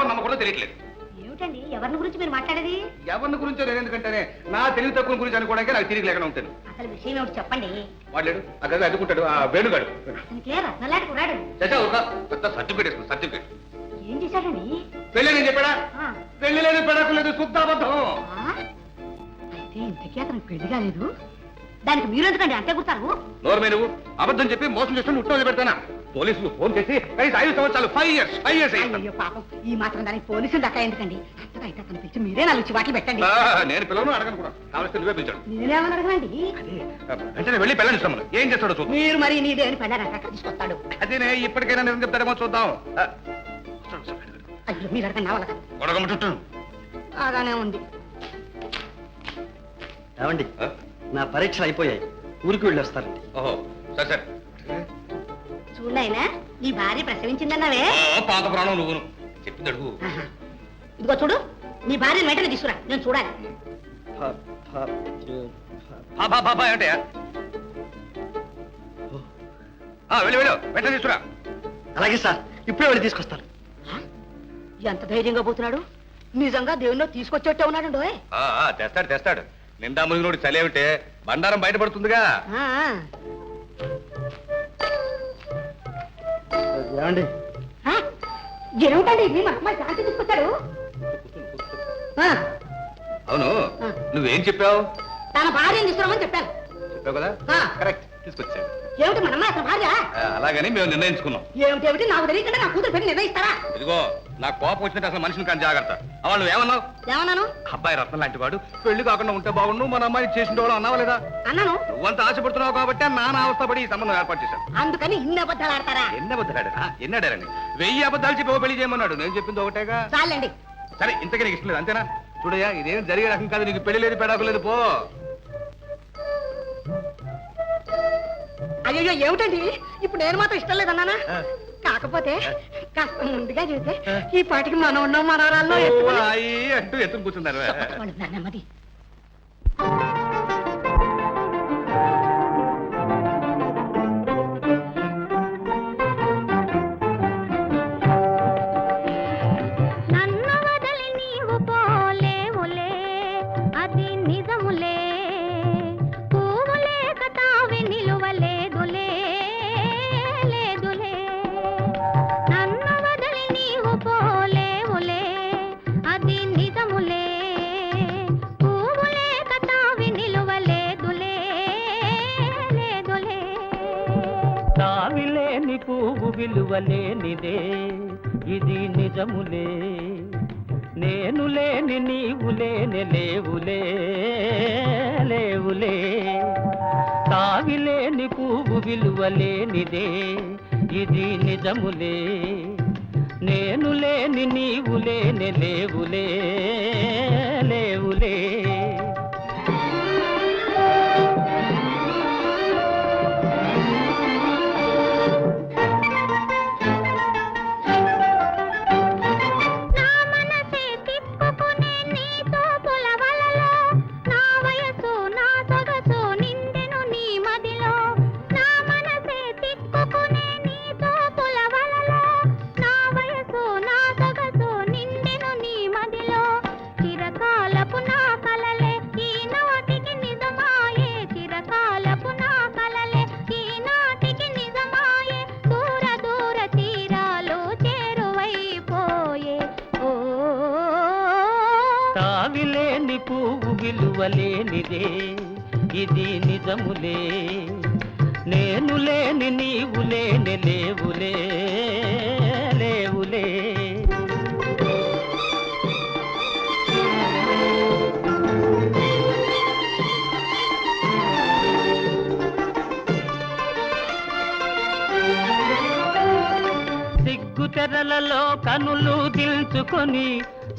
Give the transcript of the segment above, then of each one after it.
ఎవరు నమ్మకూడదో తెలియట్లేదు. ఏమిటండి ఎవరిని గురించి మీరు మాట్లాడేది? ఎవరిని గురించో నేను ఎందుకంటేనే నా తెలివి తక్కువ గురించి అనుకోవడానికి నాకు తిరిగి లేకుండా ఉంటాను. అసలు విషయం ఏమిటి చెప్పండి. వాడు అదే అదుకుంటాడు ఆ వేణుగాడు. అతనికే రత్నలాంటి కురాడు. పెద్ద సర్టిఫికేట్ వేసుకుని సర్టిఫికేట్ ఏం చేశాడండి? పెళ్ళి నేను చెప్పాడా? పెళ్లి లేదు పెడకు లేదు శుద్ధ అబద్ధం. అయితే ఇంతకీ అతనికి పెళ్లి కాలేదు. దానికి మీరు ఎందుకండి అంటే గుర్తారు? నోర్మే నువ్వు అబద్ధం చెప్పి మోసం చేస్తున్న ఉత్తరం పెడతానా? పోలీసులు ఫోన్ చేసి కనీసం 5 సంవత్సరాలు 5 years అయ్యో పాపం, ఈ మాత్రం దానికి పోలీసులు దక్క ఎందుకండి? అంతగా అయితే అతను పిలిచి మీరే 4 చివాట్లు పెట్టండి. నేను పిల్లలను అడగను కూడా, కావలసిన నువ్వే పిలిచాడు. నేనేమని అడగనండి? అంటే వెళ్ళి పెళ్ళని ఇస్తాను, ఏం చేస్తాడో చూద్దాం. మీరు మరి నీదేని పెళ్ళారంట తీసుకొస్తాడు. అదేనే ఇప్పటికైనా నిజం చెప్తాడేమో చూద్దాం. అయ్యో మీరు అడగండి గొడగమ్మ అలానే ఉంది. ఏమండి నా పరీక్షలు అయిపోయాయి, ఊరికి వెళ్ళి వస్తారండి. ఓహో సరే సరే. చూడైనా నీ భార్య ప్రసవించిందన్నావే, పాత ప్రాణం నువ్వు చెప్పింది అడుగు. ఇదిగో చూడు, నీ భార్య వెంటనే తీసుకురా, నేను చూడాలి. ఏంటయా? వెళ్ళి వెళ్ళు, వెంటనే తీసుకురా. అలాగే సార్, ఇప్పుడే వెళ్ళి తీసుకొస్తాను. ఎంత ధైర్యంగా పోతున్నాడు, నిజంగా దేవుణ్ణి తీసుకొచ్చేట్టే ఉన్నాడు. తెస్తాడు తెస్తాడు. నిండా మునిగినోడు చలేమిటే బండారం బయటపడుతుందిగా. ఏమండి ఏమిటండి మీ అమ్మాయి శాంతి తీసుకొచ్చాడు? అవును, నువ్వేం చెప్పావు? తన భార్యను తీసుకురామని చెప్పాను. చెప్పావు కదా, కరెక్ట్, తీసుకొచ్చాడు. ఏమిటి మన అమ్మాయి అతని భార్య? అలాగని మేము నిర్ణయించుకున్నాం. ఏమిటి నాకు తెలియకుండా నా కూతురు పెళ్లి నిర్ణయిస్తారా? ఇదిగో నా కోపం వచ్చినట్టు అసలు మనిషిని కానీ జాగ్రత్త. వాళ్ళు ఏమన్నావు? ఏమన్నాను? అబ్బాయి రత్నం లాంటి వాడు, పెళ్లి కాకుండా ఉంటే బాగుండు, మన అమ్మాయి చేసిన వాళ్ళు అన్నావా లేదా? అన్నాను. నువ్వంత ఆశపడుతున్నావు కాబట్టి నాన్న అవస్థపడి ఈ సంబంధం ఏర్పాటు చేశాను. అందుకని ఇన్ని అబద్ధాలు ఆడతారా? ఎన్ని అబద్ధాడు? ఎన్నాడారని 1000 అబద్ధాలు చెప్పి పెళ్లి చేయమన్నాడు. నేను చెప్పింది ఒకటేగా. చాలండి. సరే, ఇంతకీ నీకు ఇష్టం లేదు అంతేనా? చూడయ్యా, ఇదేం జరిగే రకం కాదు. నీకు పెళ్లి లేదు పెడాకు లేదు, పో. అయ్యో ఏమిటండి, ఇప్పుడు నేను మాత్రం ఇష్టం లేదన్నానా? కాకపోతే కాస్త ముందుగా చెబితే ఈ పాటికి మనవన్నో మనవరాల్లో అంటూ ఎత్తుకు కూర్చున్నారు. నెమ్మది. విలువలేనిదే ఇది నిజములే, నేను లేని నీవు లేని లేవులే లేవులే. తావిలేని పువ్వు విలువలేనిదే ఇది నిజములే, నేను లేని నీవు లేని లేవులే లేవులే. తావిలేని పువ్వు విలువలేనిదే ఇది నిజములే, నేను లేని నీవు లేని లేవులే లేవులే. సిగ్గు తెరలలో కనులు దిల్చుకొని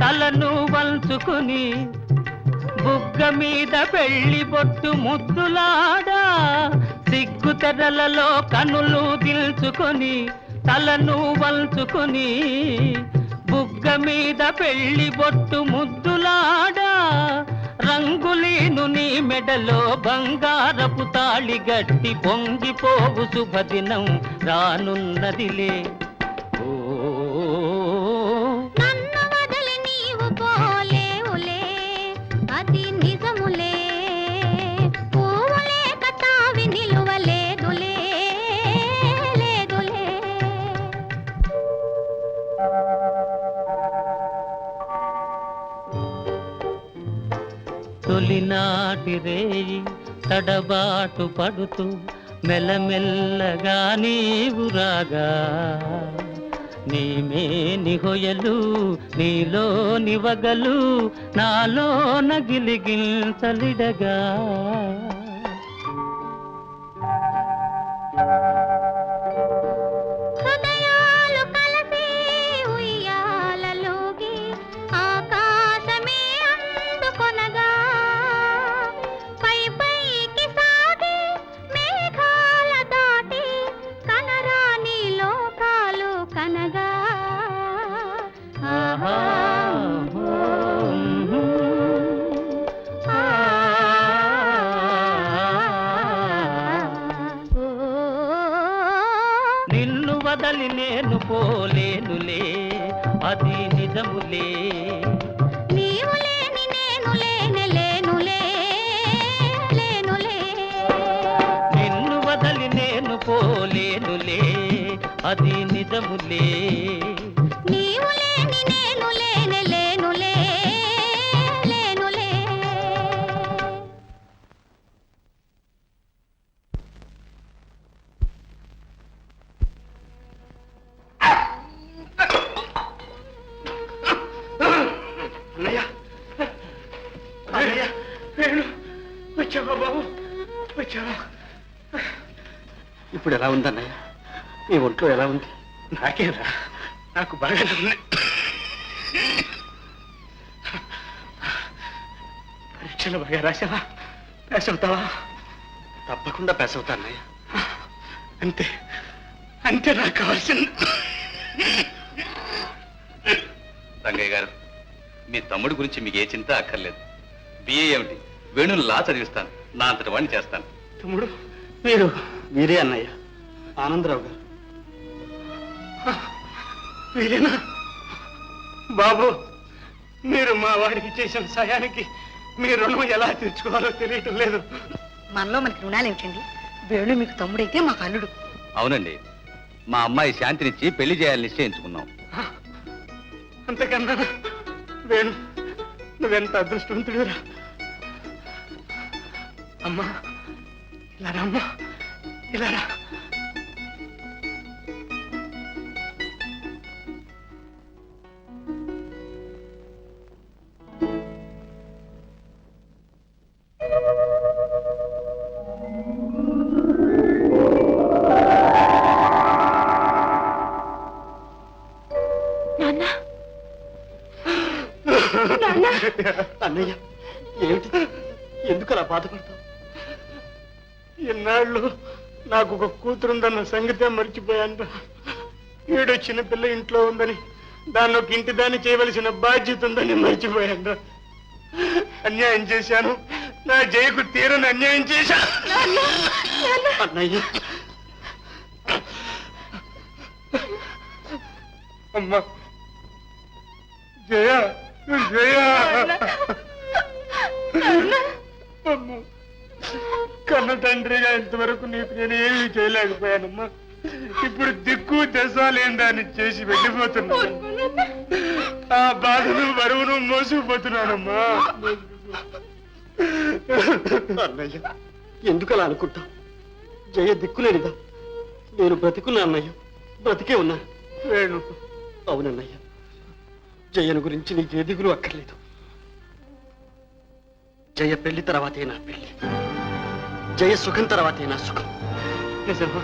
తలను వంచుకొని బుగ్గ మీద పెళ్లి బొట్టు ముద్దులాడా, సిగ్గు తెరలలో కనులు దిల్చుకొని తలను వంచుకొని బుగ్గ మీద పెళ్లి బొట్టు ముద్దులాడా, రంగులీను నీ మెడలో బంగారపు తాళి గట్టి పొంగిపోవు శుభదినం రానున్నదిలే. ఓ తొలినాటి రేయి తడబాటు పడుతూ మెల్లమెల్లగా నీవు రాగా నీ మేని హొయలు నీలో నివగలు నాలో నగిలిగిల్చలిడగా హృదయాలు కలిసి ఉయ్యాలలోకి ఆకాశమే అందుకొనగా పై పైకి సాగి మేఘాల దాటి కనరాని లోకాలు కనగా ఆహా నిన్ను వదలి నేను పోలేనులే అది నిజములే నీవు లేని నేను లేనే లేనులే లేనులే నిన్ను వదలి నేను పోలేనులే అది నిజములే నీవు లేని నేను లేనే లేనులే లేనులే అన్నయ్య అన్నయ్య వేణు వచ్చావా బాబు వచ్చావా? ఇప్పుడు ఎలా ఉంది అన్నయ్య? నీ ఒంట్లో ఎలా ఉంది? నాకేరా, నాకు బాగా ఉంది. పరీక్షలు బాగా రాసావా? పాస్ అవుతావా? తప్పకుండా పాస్ అవుతా అన్నయ్య. అంతే అంతే నాకు కావాల్సింది. రంగయ్య గారు, మీ తమ్ముడి గురించి మీకు ఏ చింత అక్కర్లేదు. బిఏ ఏమిటి, వేణుని లా చదివిస్తాను, నా అంతటి వాడిని చేస్తాను. తమ్ముడు మీరు మీరే అన్నయ్య, ఆనందరావు గారు. మీరేనా బాబు? మీరు మా వాడికి చేసిన సాయానికి మీ రుణం ఎలా తీర్చుకోవాలో తెలియటం లేదు. మనలో మనకి రుణాలు ఏమిటండి? వేణు మీకు తమ్ముడైతే మాకు అల్లుడు. అవునండి, మా అమ్మాయి శాంతినిచ్చి పెళ్లి చేయాలని నిశ్చయించుకున్నాం. అంతకన్నా వేణు, నువ్వెంత అదృష్టవంతుడురా. అమ్మా ఇలా రా, అమ్మా ఇలా రా. అన్నయ్య ఏమిటి, ఎందుకు అలా బాధపడతావు? ఇన్నాళ్ళు నాకు ఒక కూతురుందన్న సంగతే మర్చిపోయాను. ఈడు చిన్నపిల్ల ఇంట్లో ఉందని, దాన్ని ఒక ఇంటి దాన్ని చేయవలసిన బాధ్యత ఉందని మర్చిపోయాను. అన్యాయం చేశాను, నా జయకు తీరని అన్యాయం చేశాను. అన్నయ్య అమ్మా జయ, జయ అమ్మా, కన్న తండ్రిగా ఇంతవరకు నీకు నేను ఏమీ చేయలేకపోయానమ్మా. ఇప్పుడు దిక్కు దశాలేం దాన్ని చేసి వెళ్ళిపోతున్నాను. ఆ బాధను బరువును మోసుకుపోతున్నానమ్మా. అన్నయ్య ఎందుకు అలా అనుకుంటావు? జయ దిక్కులేనిదా? నేను బ్రతికున్నా అన్నయ్య, బ్రతికే ఉన్నా. వేణు, అవునన్నయ్య, జయను గురించి నీకే దిగులు అక్కర్లేదు. జయ పెళ్లి తర్వాతే నా పెళ్లి, జయ సుఖం తర్వాతే నా సుఖం. నిజమా?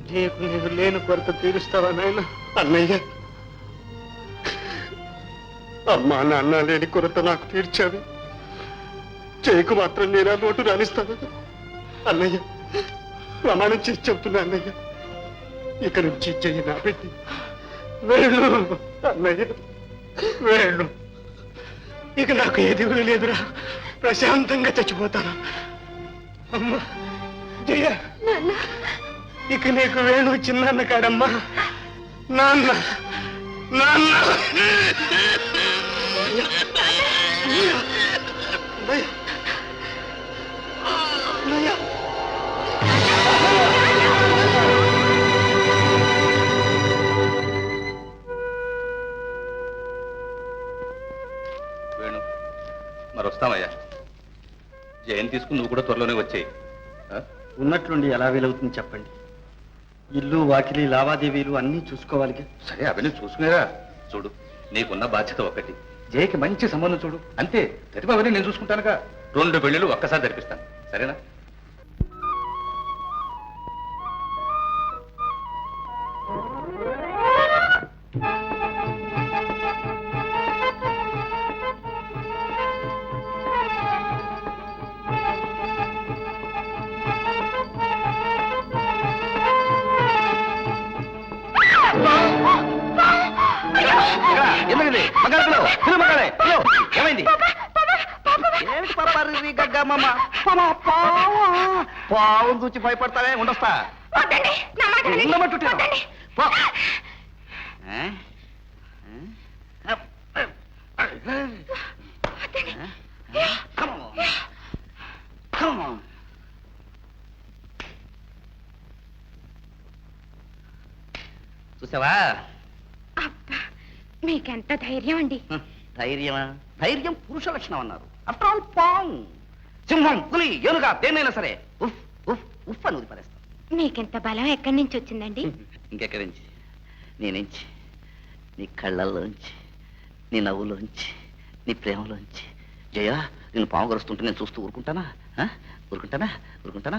జయకు నేను లేని కొరత తీరుస్తావా నాయన? అన్నయ్య, అమ్మా నాన్న లేని కొరత నాకు తీర్చాను, జయకు మాత్రం నేను ఆ నోటు రాణిస్తాను. అన్నయ్య ప్రమాణం చేసి చెప్తున్నా అన్నయ్య, ఇక నుంచి జయ నా పెళ్లి. వేణు, అన్నయ్య వేణు, ఇక నాకు ఏ దిగులు లేదురా. ప్రశాంతంగా చచ్చిపోతాను. అమ్మా జయ, ఇక నీకు వేణు చిన్నాన్న కాడమ్మా. నాన్న, నాన్న. వేణు, మరి వస్తామయ్యా. జయం తీసుకుని నువ్వు కూడా త్వరలోనే వచ్చేయి. ఉన్నట్లుండి ఎలా వీలవుతుంది చెప్పండి? ఇల్లు వాకిలి లావాదేవీలు అన్నీ చూసుకోవాలిగా. సరే అవన్నీ చూసుకునేరా. చూడు, నీకున్న బాధ్యత ఒకటి, జయకి మంచి సంబంధం చూడు, అంతే. ప్రతిభ అవన్నీ నేను చూసుకుంటానుగా. 2 పెళ్లిళ్ళు ఒక్కసారి జరిపిస్తాను, సరేనా? ఎందుకండి మగాడు మగాడే ఏమైంది? ఏమిటి పాపారి గగ్గమ్మ? పావు చూచి భయపడతానే. ఉండొస్తా. ఉండబట్టు చూసావా? మీకెంత ధైర్యం అండి. ధైర్యమా? ధైర్యం పురుష లక్షణం అన్నారు. ఆఫ్టర్ ఆల్ పాము, సింహం, పులి, ఏనుగా దేన్నైనా సరే ఉఫ్ ఉఫ్ ఉఫ్ అని వదిలిపరేస్తాం. మీకెంత బలం ఎక్కడి నుంచి వచ్చిందండి? ఇంకెక్కడి నుంచి? నీ నుంచి, నీ కళ్ళల్లోంచి, నీ నవ్వులోంచి, నీ ప్రేమలోంచి. జయ, నేను పాము గరుస్తుంటే నేను చూస్తూ ఊరుకుంటానా? ఊరుకుంటానా?